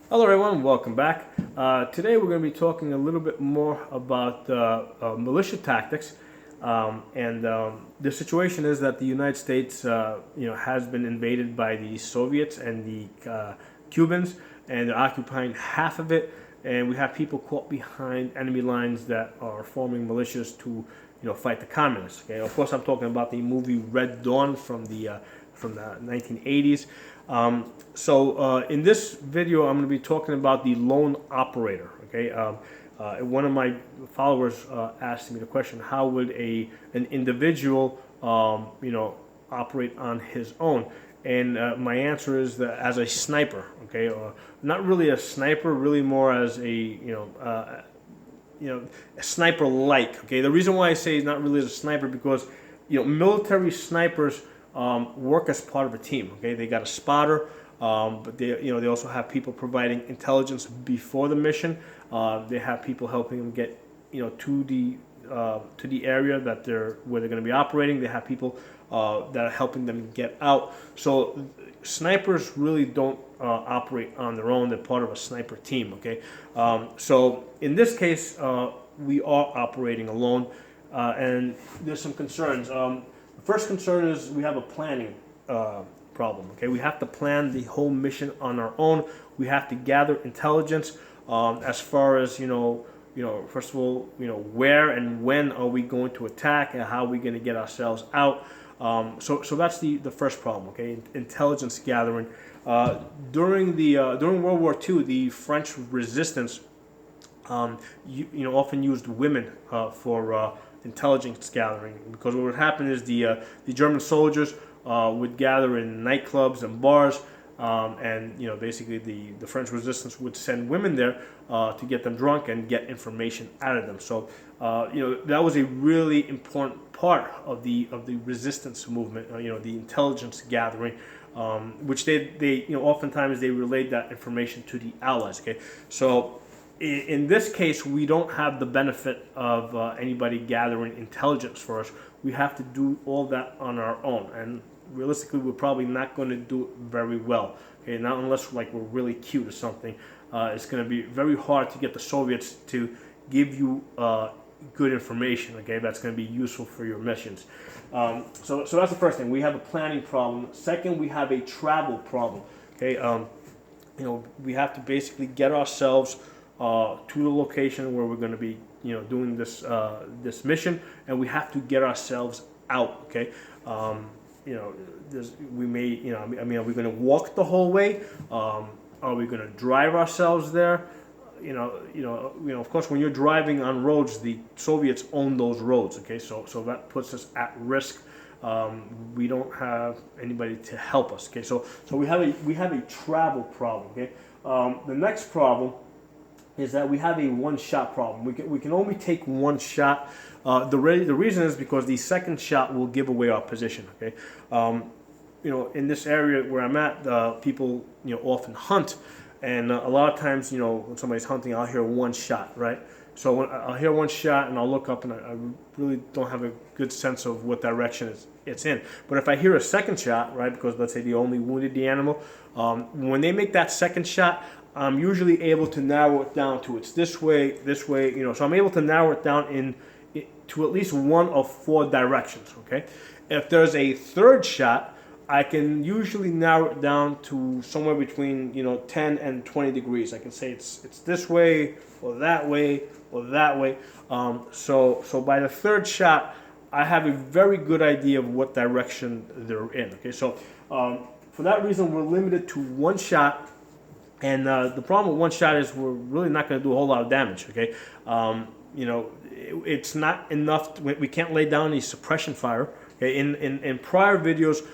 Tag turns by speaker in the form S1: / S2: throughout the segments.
S1: Hello everyone, welcome back. Today we're going to be talking a little bit more about militia tactics. The situation is that the United States has been invaded by the Soviets and the Cubans, and they're occupying half of it. And we have people caught behind enemy lines that are forming militias to fight the communists. Okay, of course I'm talking about the movie Red Dawn from the 1980s. In this video, I'm going to be talking about the lone operator. Okay, one of my followers asked me the question: how would an individual, operate on his own? And my answer is that as a sniper. Okay, not really a sniper, really more as a sniper-like. Okay, the reason why I say he's not really as a sniper because military snipers work as part of a team. Okay, they got a spotter, but they also have people providing intelligence before the mission. They have people helping them get to the area where they're going to be operating. They have people that are helping them get out. So snipers really don't operate on their own. They're part of a sniper team. Okay, so in this case, we are operating alone, and there's some concerns. The first concern is we have a planning problem. Okay, we have to plan the whole mission on our own. We have to gather intelligence as far as first of all, where and when are we going to attack, and how are we going to get ourselves out. So that's the first problem. Okay, intelligence gathering. During World War II, the French resistance often used women for intelligence gathering, because what would happen is the German soldiers would gather in nightclubs and bars, and basically the French resistance would send women there to get them drunk and get information out of them. So that was a really important part of the resistance movement. The intelligence gathering, which they oftentimes they relayed that information to the Allies. Okay, so in this case, we don't have the benefit of anybody gathering intelligence for us. We have to do all that on our own, and realistically, we're probably not going to do it very well. Okay, not unless we're really cute or something. It's going to be very hard to get the Soviets to give you good information. Okay, that's going to be useful for your missions. So that's the first thing. We have a planning problem. Second, we have a travel problem. Okay, we have to basically get ourselves to the location where we're going to be, doing this mission, and we have to get ourselves out. Okay, we may, are we going to walk the whole way? Are we going to drive ourselves there? Of course, when you're driving on roads, the Soviets own those roads. Okay, so that puts us at risk. We don't have anybody to help us. Okay, so we have a travel problem. Okay, the next problem is that we have a one-shot problem. We can only take one shot. The reason is because the second shot will give away our position. Okay, in this area where I'm at, people often hunt, and a lot of times when somebody's hunting, I'll hear one shot, right? So when I'll hear one shot, and I'll look up, and I really don't have a good sense of what direction it's in. But if I hear a second shot, right, because let's say they only wounded the animal, when they make that second shot, I'm usually able to narrow it down to it's this way, so I'm able to narrow it down to at least one of four directions. Okay, if there's a third shot, I can usually narrow it down to somewhere between 10 and 20 degrees. I can say it's this way or that way or that way. So by the third shot, I have a very good idea of what direction they're in. Okay, so for that reason, we're limited to one shot. And the problem with one shot is we're really not going to do a whole lot of damage. Okay, it's not enough. We can't lay down any suppression fire. Okay, in prior videos,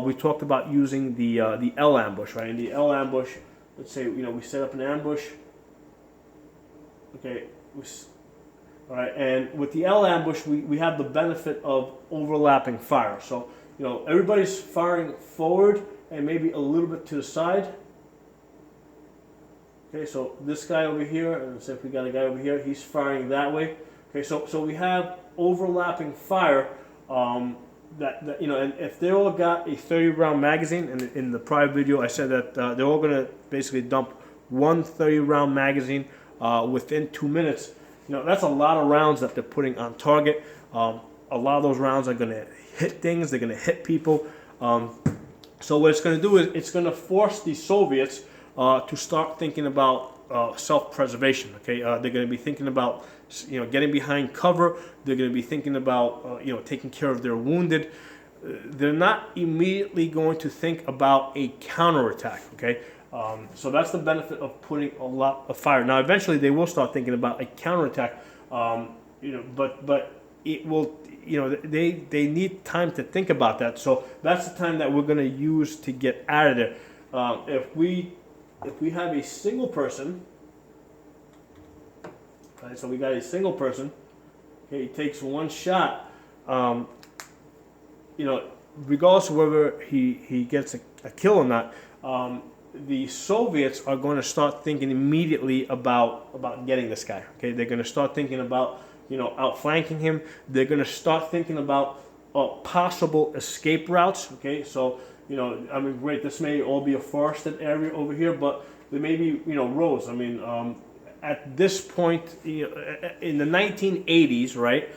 S1: we talked about using the L ambush. Right, in the L ambush, let's say we set up an ambush. Okay, all right, and with the L ambush, we have the benefit of overlapping fire. So everybody's firing forward and maybe a little bit to the side. Okay, so this guy over here, and say if we got a guy over here, he's firing that way. Okay, so we have overlapping fire. And if they all got a 30-round magazine, and in the prior video I said that they're all going to basically dump one 30-round magazine within 2 minutes. That's a lot of rounds that they're putting on target. A lot of those rounds are going to hit things. They're going to hit people. So what it's going to do is it's going to force the Soviets to start thinking about self-preservation. Okay, they're going to be thinking about getting behind cover. They're going to be thinking about taking care of their wounded. They're not immediately going to think about a counterattack. Okay, so that's the benefit of putting a lot of fire. Now, eventually, they will start thinking about a counterattack. But it will. They need time to think about that. So that's the time that we're going to use to get out of there. If we have a single person, right? So we got a single person. Okay, he takes one shot. Regardless of whether he gets a kill or not, the Soviets are going to start thinking immediately about getting this guy. Okay, they're going to start thinking about outflanking him. They're going to start thinking about possible escape routes. Okay, so great. This may all be a forested area over here, but there may be roads. At this point, in the 1980s, right?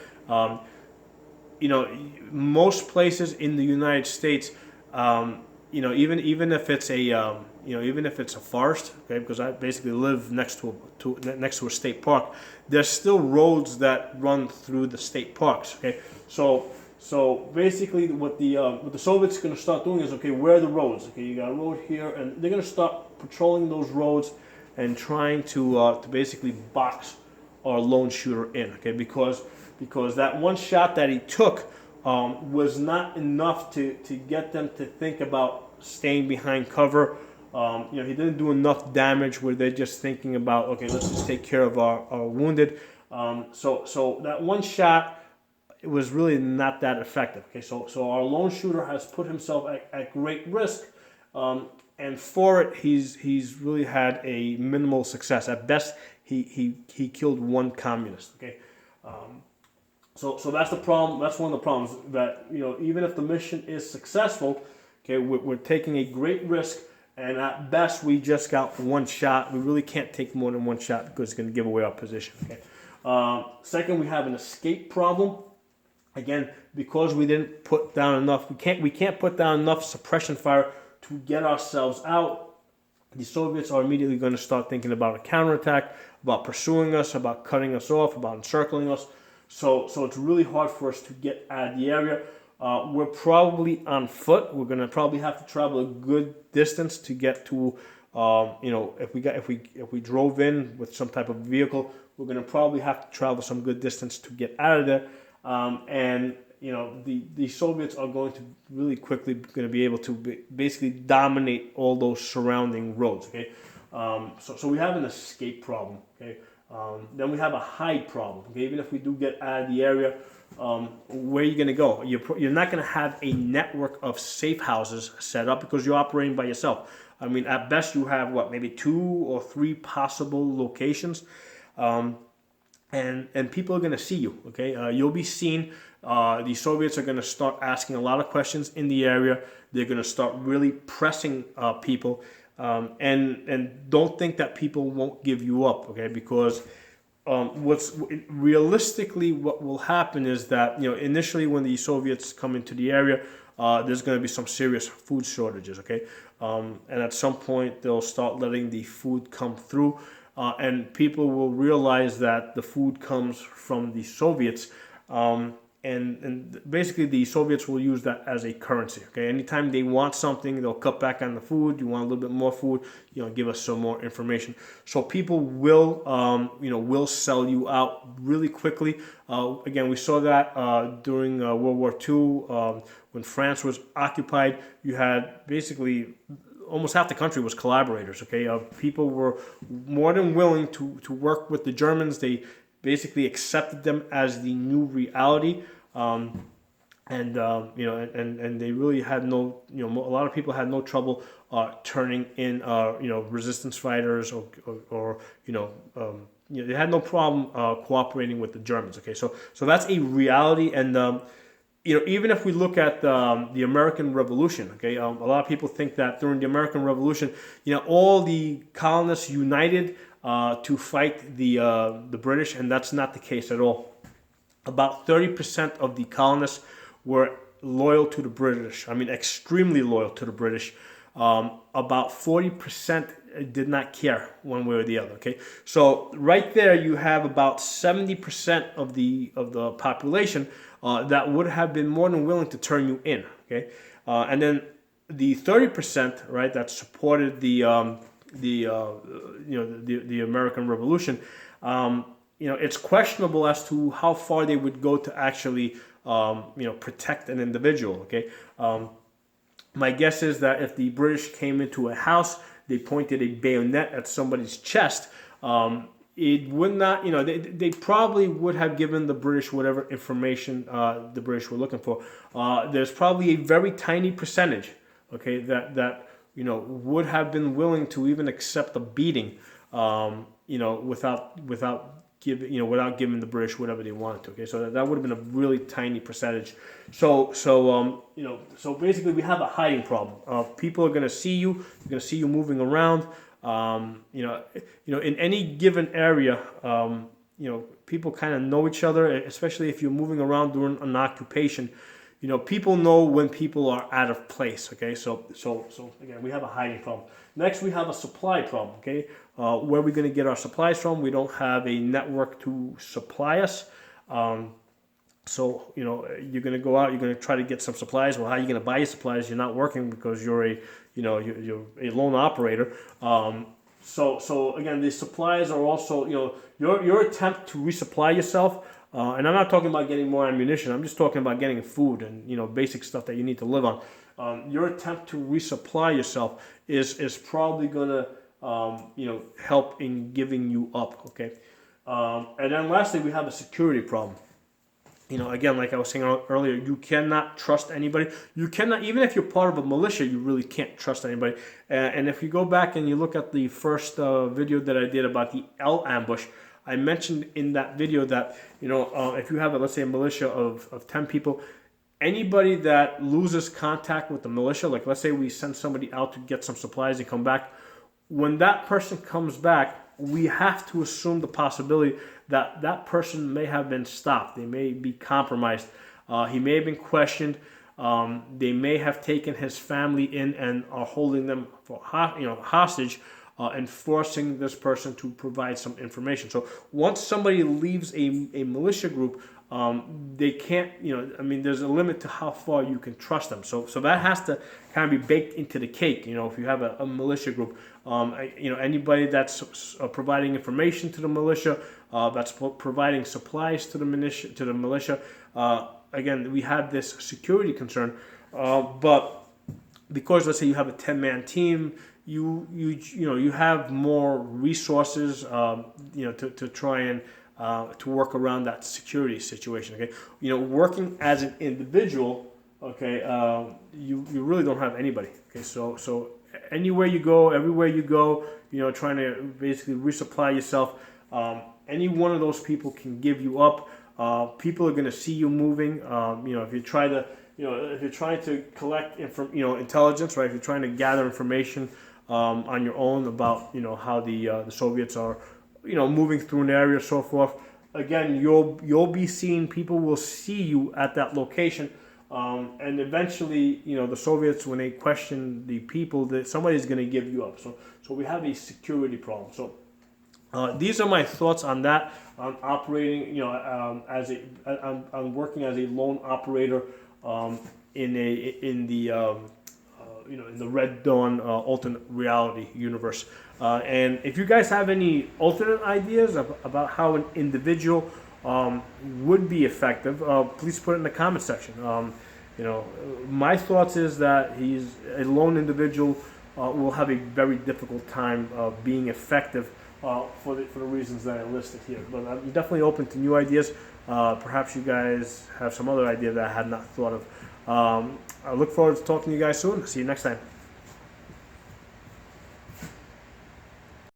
S1: Most places in the United States, even if it's a even if it's a forest, okay, because I basically live next to a state park, there's still roads that run through the state parks. Okay, so basically what the Soviets are going to start doing is, okay, where are the roads? Okay, you got a road here, and they're going to start patrolling those roads and trying to basically box our lone shooter in. Okay, because that one shot that he took was not enough to get them to think about staying behind cover. He didn't do enough damage where they're just thinking about, okay, let's just take care of our wounded. So that one shot, it was really not that effective. Okay, so our lone shooter has put himself at great risk, and for it, he's really had a minimal success. At best, he killed one communist. Okay. So that's the problem. That's one of the problems, that even if the mission is successful, okay, we're taking a great risk, and at best we just got one shot. We really can't take more than one shot because it's going to give away our position. Okay. Second, we have an escape problem. Again, because we didn't put down enough, we can't put down enough suppression fire to get ourselves out. The Soviets are immediately going to start thinking about a counterattack, about pursuing us, about cutting us off, about encircling us. So it's really hard for us to get out of the area. We're probably on foot. We're going to probably have to travel a good distance to get to, if we drove in with some type of vehicle, we're going to probably have to travel some good distance to get out of there. The Soviets are going to really quickly going to be able to basically dominate all those surrounding roads. Okay, so we have an escape problem. Okay. Then we have a hide problem. Okay? Even if we do get out of the area, where are you going to go? You're not going to have a network of safe houses set up because you're operating by yourself. At best you have maybe 2 or 3 possible locations, and people are going to see you. Okay, you'll be seen. The Soviets are going to start asking a lot of questions in the area. They're going to start really pressing people. And don't think that people won't give you up, okay? Because what will happen is that initially when the Soviets come into the area, there's going to be some serious food shortages, okay? And at some point they'll start letting the food come through, and people will realize that the food comes from the Soviets. And basically the Soviets will use that as a currency. Okay, anytime they want something, they'll cut back on the food. You want a little bit more food, give us some more information. So people will, will sell you out really quickly. Again, we saw that during World War II when France was occupied. You had basically almost half the country was collaborators. Okay, people were more than willing to work with the Germans. They basically accepted them as the new reality. And they really had no, a lot of people had no trouble turning in, resistance fighters or they had no problem cooperating with the Germans. Okay, so that's a reality, and even if we look at the American Revolution, okay, a lot of people think that during the American Revolution, all the colonists united to fight the British, and that's not the case at all. About 30% of the colonists were loyal to the British. I mean, extremely loyal to the British. About 40% did not care one way or the other. Okay, so right there you have about 70% of the population that would have been more than willing to turn you in. Okay, and then the 30%, right, that supported the American Revolution. It's questionable as to how far they would go to actually protect an individual. Okay. My guess is that if the British came into a house, they pointed a bayonet at somebody's chest, it would not, they probably would have given the British whatever information the British were looking for. There's probably a very tiny percentage, okay, that would have been willing to even accept a beating, without giving the British whatever they wanted to. Okay, so that would have been a really tiny percentage. So basically we have a hiding problem. People are going to see you. They're going to see you moving around. In any given area, people kind of know each other, especially if you're moving around during an occupation. People know when people are out of place. Okay, so again, we have a hiding problem. Next, we have a supply problem. Okay, where are we going to get our supplies from? We don't have a network to supply us. So you're going to go out. You're going to try to get some supplies. Well, how are you going to buy your supplies? You're not working because you're a lone operator. So again, the supplies are also your attempt to resupply yourself. And I'm not talking about getting more ammunition. I'm just talking about getting food and basic stuff that you need to live on. Your attempt to resupply yourself is probably going to help in giving you up. Okay, and then lastly, we have a security problem. Again, like I was saying earlier, you cannot trust anybody. You cannot, even if you're part of a militia, you really can't trust anybody. And if you go back and you look at the first video that I did about the L ambush, I mentioned in that video that, if you have, let's say, a militia of 10 people, anybody that loses contact with the militia, like let's say we send somebody out to get some supplies and come back, when that person comes back, we have to assume the possibility that that person may have been stopped. They may be compromised. He may have been questioned. They may have taken his family in and are holding them for hostage, and forcing this person to provide some information. So once somebody leaves a militia group, they can't, there's a limit to how far you can trust them. So that has to kind of be baked into the cake. If you have a militia group, anybody that's providing information to the militia, that's providing supplies to the militia. Again, we have this security concern, but because let's say you have a 10-man team, you have more resources, to try and to work around that security situation. Okay, working as an individual, okay, you really don't have anybody. Okay, so anywhere you go, everywhere you go, trying to basically resupply yourself. Any one of those people can give you up. People are going to see you moving. If you try to, if you're trying to collect intelligence, right? If you're trying to gather information on your own about how the Soviets are moving through an area, so forth. Again, you'll be seen. People will see you at that location, and eventually, the Soviets, when they question the people, that somebody's going to give you up. So we have a security problem. So these are my thoughts on that. On operating, I'm working as a lone operator in the Red Dawn alternate reality universe. And if you guys have any alternate ideas about how an individual would be effective, please put it in the comment section. My thoughts is that he's a lone individual will have a very difficult time being effective for the reasons that I listed here. But I'm definitely open to new ideas. Perhaps you guys have some other idea that I had not thought of. I look forward to talking to you guys soon. See you next time.